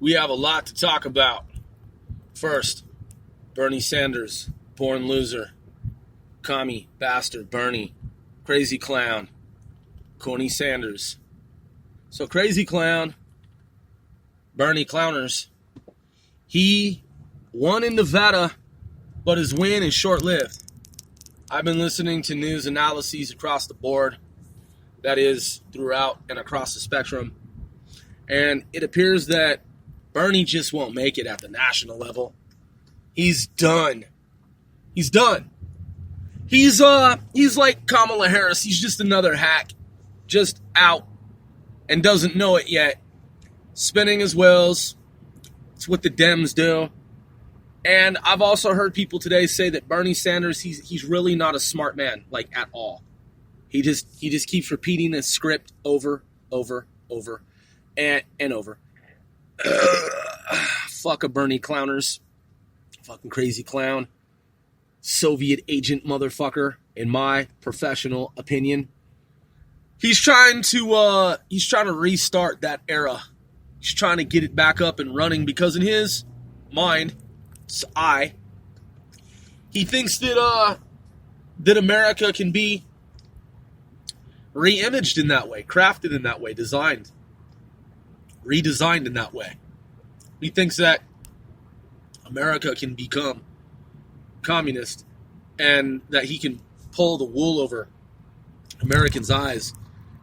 We have a lot to talk about. First, Bernie Sanders, born loser, commie, bastard, Bernie, crazy clown, corny Sanders. So crazy clown, Bernie Clowners, he won in Nevada, but his win is short-lived. I've been listening to news analyses across the board, that is, throughout and across the spectrum, and it appears that Bernie just won't make it at the national level. He's done. He's done. He's like Kamala Harris. He's just another hack, just out, and doesn't know it yet. Spinning his wheels. It's what the Dems do. And I've also heard people today say that Bernie Sanders, he's really not a smart man, like at all. He just keeps repeating this script over, and over. Fuck a Bernie Clowners. Fucking crazy clown. Soviet agent motherfucker, in my professional opinion. He's trying to restart that era. He's trying to get it back up and running because in his mind, he thinks that America can be re-imaged in that way, crafted in that way, designed, redesigned in that way. He thinks that America can become communist and that he can pull the wool over Americans' eyes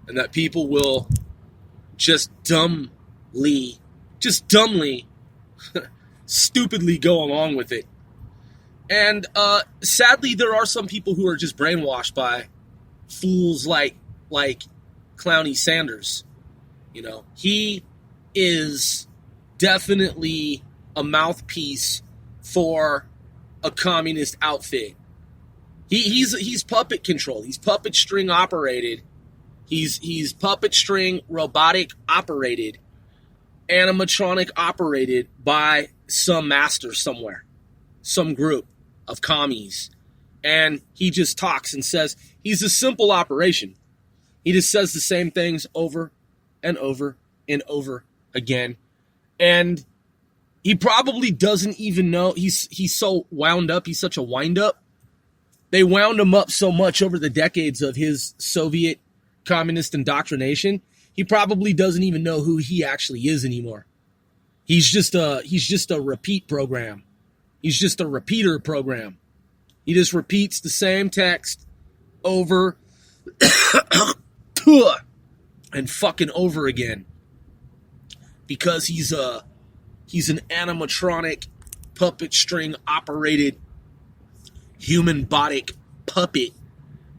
and that people will just dumbly, stupidly go along with it. And sadly, there are some people who are just brainwashed by fools like Clowny Sanders. You know, he is definitely a mouthpiece for a communist outfit. He's puppet controlled. He's puppet string operated. He's puppet string robotic operated, animatronic operated by some master somewhere, some group of commies. And he just talks and says he's a simple operation. He just says the same things over and over and over again. And he probably doesn't even know. He's so wound up. He's such a wind up. They wound him up so much over the decades of his Soviet communist indoctrination. He probably doesn't even know who he actually is anymore. He's just a repeat program. He's just a repeater program. He just repeats the same text over and fucking over again. Because he's an animatronic, puppet string operated, human bodic puppet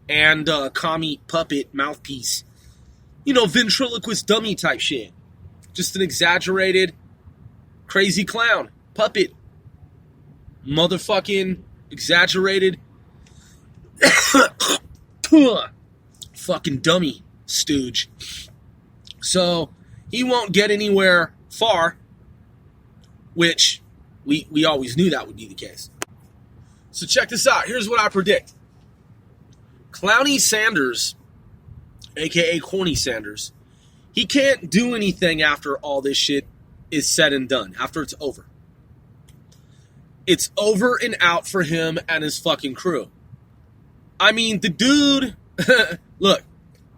and commie puppet mouthpiece. You know, ventriloquist dummy type shit. Just an exaggerated, crazy clown, puppet, motherfucking exaggerated, fucking dummy stooge. So he won't get anywhere far, which we always knew that would be the case. So check this out. Here's what I predict. Clowny Sanders, a.k.a. Corny Sanders, he can't do anything after all this shit is said and done, after it's over. It's over and out for him and his fucking crew. I mean, the dude, look,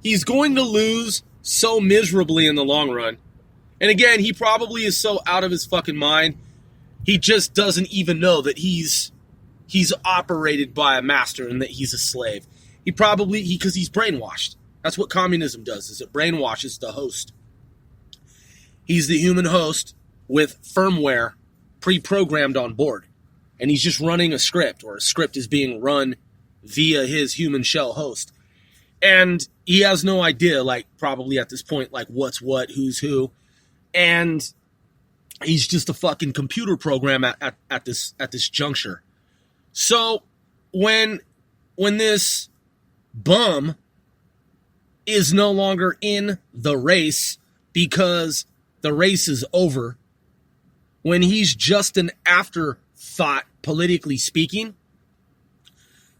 he's going to lose so miserably in the long run. And again, he probably is so out of his fucking mind, he just doesn't even know that he's operated by a master and that he's a slave. Because he's brainwashed. That's what communism does, is it brainwashes the host. He's the human host with firmware pre-programmed on board. And he's just running a script, or a script is being run via his human shell host. And he has no idea, like, probably at this point, like, what's what, who's who. And he's just a fucking computer program at this juncture. So when this bum is no longer in the race because the race is over, when he's just an afterthought, politically speaking,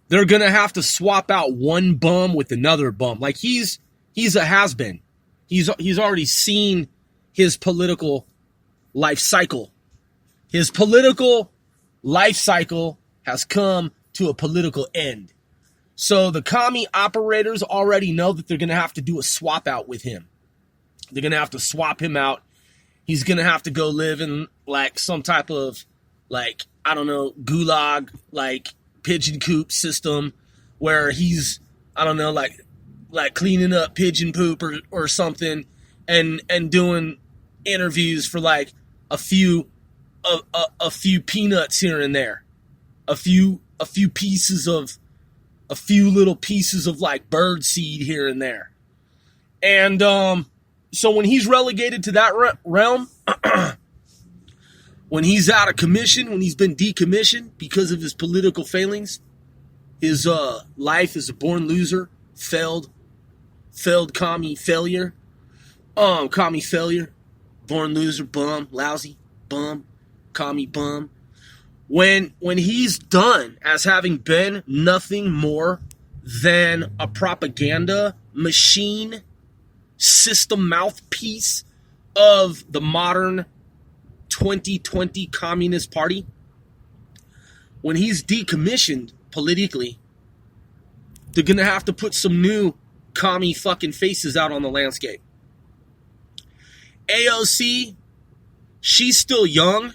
they're going to have to swap out one bum with another bum. Like he's a has-been. He's already seen his political life cycle. His political life cycle has come to a political end. So the commie operators already know that they're going to have to do a swap out with him. They're going to have to swap him out. He's going to have to go live in like some type of like, I don't know, gulag, like pigeon coop system where he's, I don't know, like cleaning up pigeon poop or something and doing interviews for like a few peanuts here and there. A few little pieces of like bird seed here and there. And so when he's relegated to that realm, when he's out of commission, when he's been decommissioned because of his political failings, his life as a born loser, failed commie failure, born loser, bum, lousy, bum, commie bum. When he's done as having been nothing more than a propaganda machine, system mouthpiece of the modern 2020 Communist Party, when he's decommissioned politically, they're going to have to put some new commie fucking faces out on the landscape. AOC, she's still young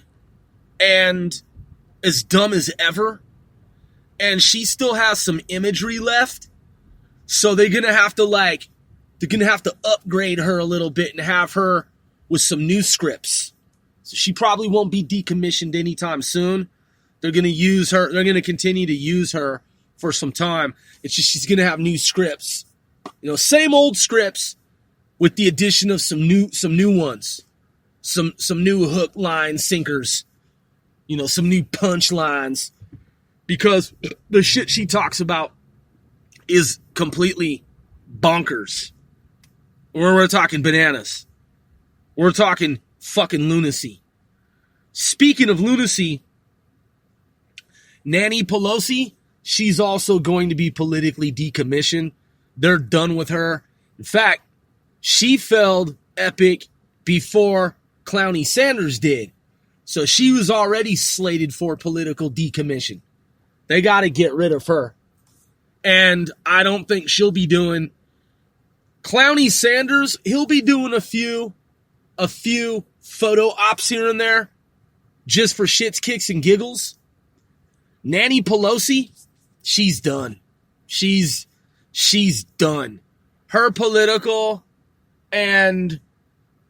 and as dumb as ever, and she still has some imagery left, so they're gonna have to upgrade her a little bit and have her with some new scripts. So she probably won't be decommissioned anytime soon. They're gonna use her. They're gonna continue to use her for some time. It's just she's gonna have new scripts, same old scripts with the addition of some new ones, some new hook, line, sinkers. Some new punchlines, because the shit she talks about is completely bonkers. We're talking bananas. We're talking fucking lunacy. Speaking of lunacy, Nancy Pelosi, she's also going to be politically decommissioned. They're done with her. In fact, she failed epic before Clowney Sanders did. So she was already slated for political decommission. They got to get rid of her. And I don't think she'll be doing... Clowney Sanders, he'll be doing a few photo ops here and there just for shits, kicks, and giggles. Nancy Pelosi, she's done. She's done. Her political and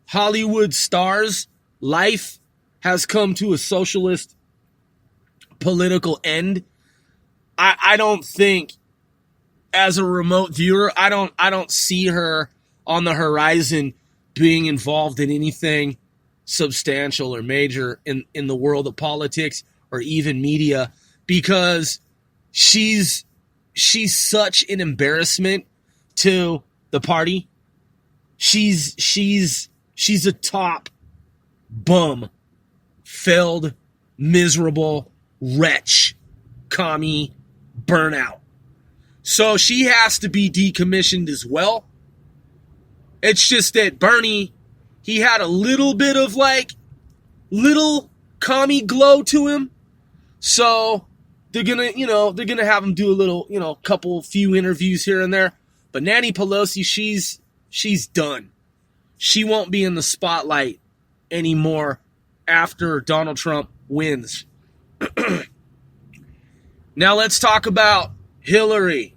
Hollywood stars' life has come to a socialist political end. I don't think, as a remote viewer, I don't see her on the horizon being involved in anything substantial or major in the world of politics or even media, because she's such an embarrassment to the party. She's a top bum, failed, miserable wretch, commie, burnout. So she has to be decommissioned as well. It's just that Bernie, he had a little bit of little commie glow to him. So they're gonna have him do a little, few interviews here and there. But Nancy Pelosi, she's done. She won't be in the spotlight anymore after Donald Trump wins. Now let's talk about Hillary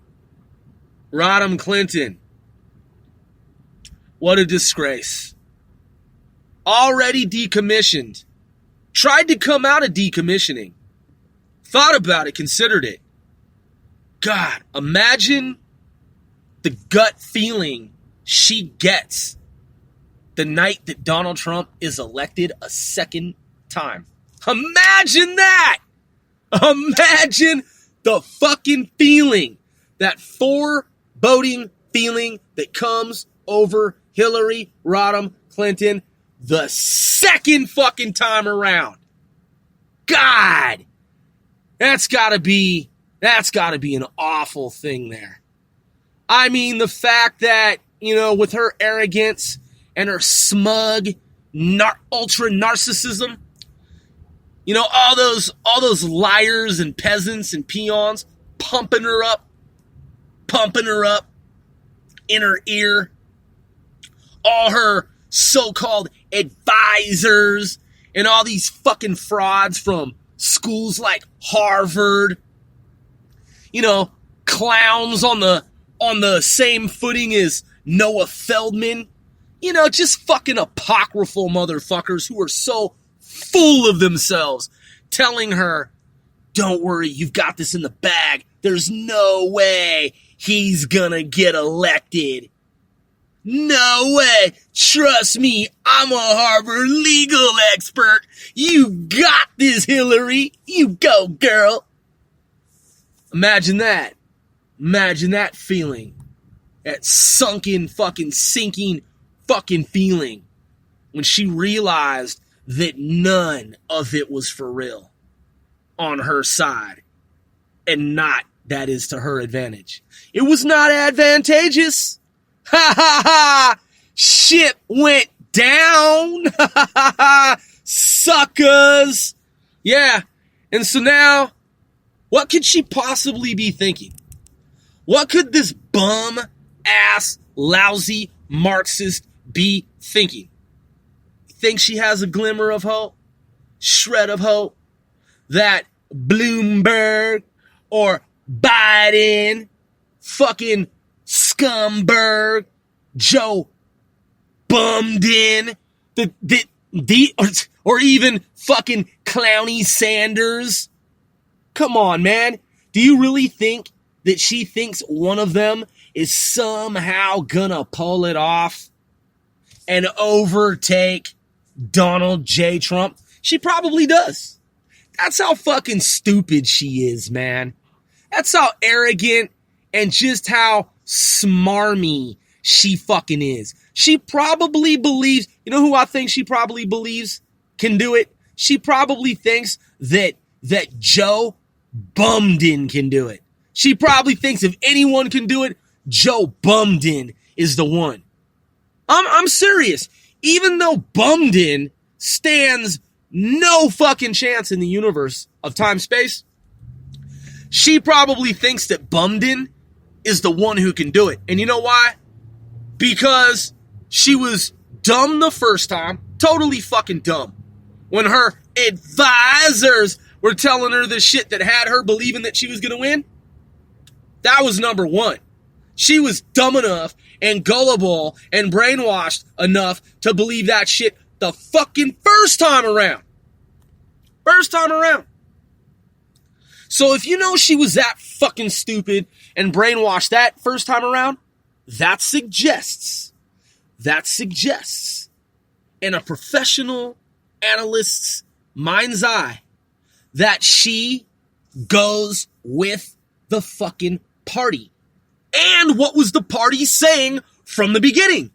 Rodham Clinton. What a disgrace. Already decommissioned. Tried to come out of decommissioning. Thought about it, considered it. God, imagine the gut feeling she gets the night that Donald Trump is elected a second time. Imagine that! Imagine the fucking feeling, that foreboding feeling that comes over Hillary Rodham Clinton the second fucking time around. God! That's gotta be an awful thing there. I mean, the fact that, with her arrogance and her smug ultra narcissism. You know, all those liars and peasants and peons pumping her up in her ear. All her so-called advisors and all these fucking frauds from schools like Harvard. You know, clowns on the same footing as Noah Feldman. You know, just fucking apocryphal motherfuckers who are so full of themselves, telling her, don't worry, you've got this in the bag. There's no way he's gonna get elected. No way. Trust me, I'm a Harvard legal expert. You got this, Hillary. You go, girl. Imagine that. Imagine that feeling. That sunken, fucking, sinking, fucking feeling when she realized that none of it was for real on her side and not, that is, to her advantage. It was not advantageous. Ha ha ha! Shit went down. Ha ha ha ha! Suckers. Yeah. And so now, what could she possibly be thinking? What could this bum ass lousy Marxist be thinking? Think she has a glimmer of hope? Shred of hope? That Bloomberg or Biden, fucking Scumberg, Joe Bumden, or even fucking Clowny Sanders. Come on, man. Do you really think that she thinks one of them is somehow gonna pull it off and overtake Donald J. Trump? She probably does. That's how fucking stupid she is, man. That's how arrogant and just how smarmy she fucking is. She probably believes, you know who I think she probably believes can do it? She probably thinks that Joe Bumden can do it. She probably thinks if anyone can do it, Joe Bumden is the one. I'm serious. Even though Bumden stands no fucking chance in the universe of time-space, she probably thinks that Bumden is the one who can do it. And you know why? Because she was dumb the first time, totally fucking dumb, when her advisors were telling her the shit that had her believing that she was going to win. That was number one. She was dumb enough and gullible and brainwashed enough to believe that shit the fucking first time around. First time around. So if you know she was that fucking stupid and brainwashed that first time around, that suggests in a professional analyst's mind's eye that she goes with the fucking party. And what was the party saying from the beginning?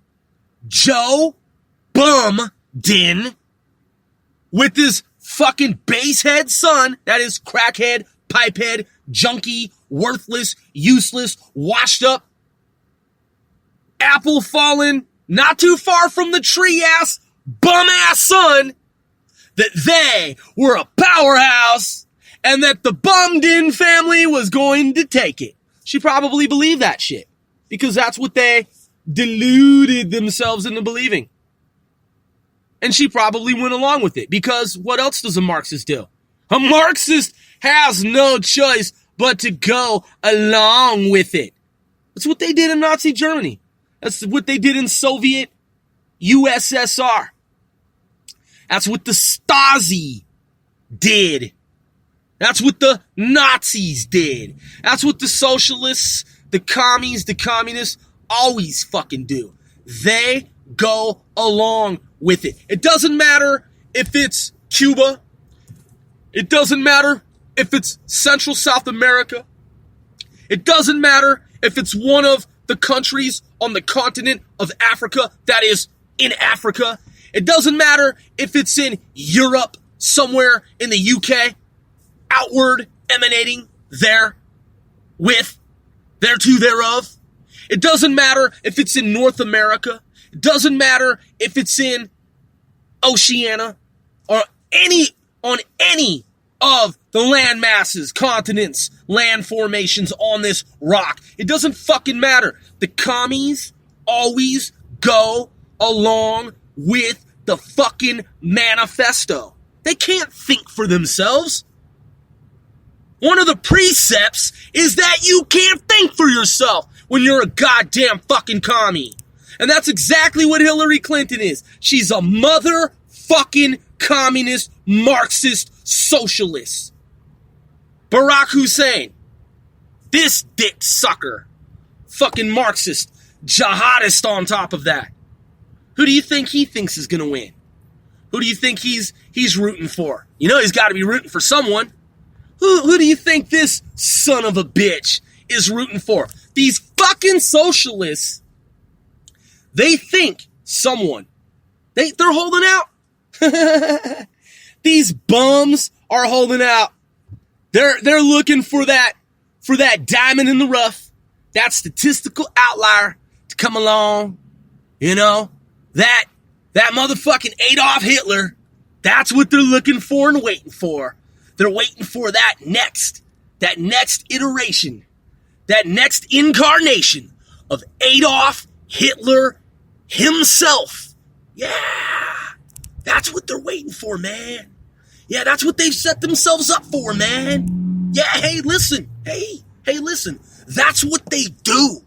Joe Bumden with his fucking basehead son, that is crackhead, pipehead, junkie, worthless, useless, washed up, apple fallen, not too far from the tree ass, bum ass son, that they were a powerhouse and that the Bumden family was going to take it. She probably believed that shit because that's what they deluded themselves into believing. And she probably went along with it because what else does a Marxist do? A Marxist has no choice but to go along with it. That's what they did in Nazi Germany. That's what they did in Soviet USSR. That's what the Stasi did. That's what the Nazis did. That's what the socialists, the commies, the communists always fucking do. They go along with it. It doesn't matter if it's Cuba. It doesn't matter if it's Central South America. It doesn't matter if it's one of the countries on the continent of Africa that is in Africa. It doesn't matter if it's in Europe, somewhere in the UK, outward emanating there with, thereto thereof. It doesn't matter if it's in North America. It doesn't matter if it's in Oceania or on any of the land masses, continents, land formations on this rock. It doesn't fucking matter. The commies always go along with the fucking manifesto. They can't think for themselves. One of the precepts is that you can't think for yourself when you're a goddamn fucking commie. And that's exactly what Hillary Clinton is. She's a motherfucking communist, Marxist, socialist. Barack Hussein, this dick sucker, fucking Marxist, jihadist on top of that. Who do you think he thinks is gonna win? Who do you think he's rooting for? You know he's got to be rooting for someone. Who do you think this son of a bitch is rooting for? These fucking socialists, they think someone. They're holding out. These bums are holding out. They're looking for that diamond in the rough, that statistical outlier to come along. You know, that motherfucking Adolf Hitler. That's what they're looking for and waiting for. They're waiting for that next iteration, that next incarnation of Adolf Hitler himself. Yeah, that's what they're waiting for, man. Yeah, that's what they've set themselves up for, man. Yeah, hey, listen. That's what they do.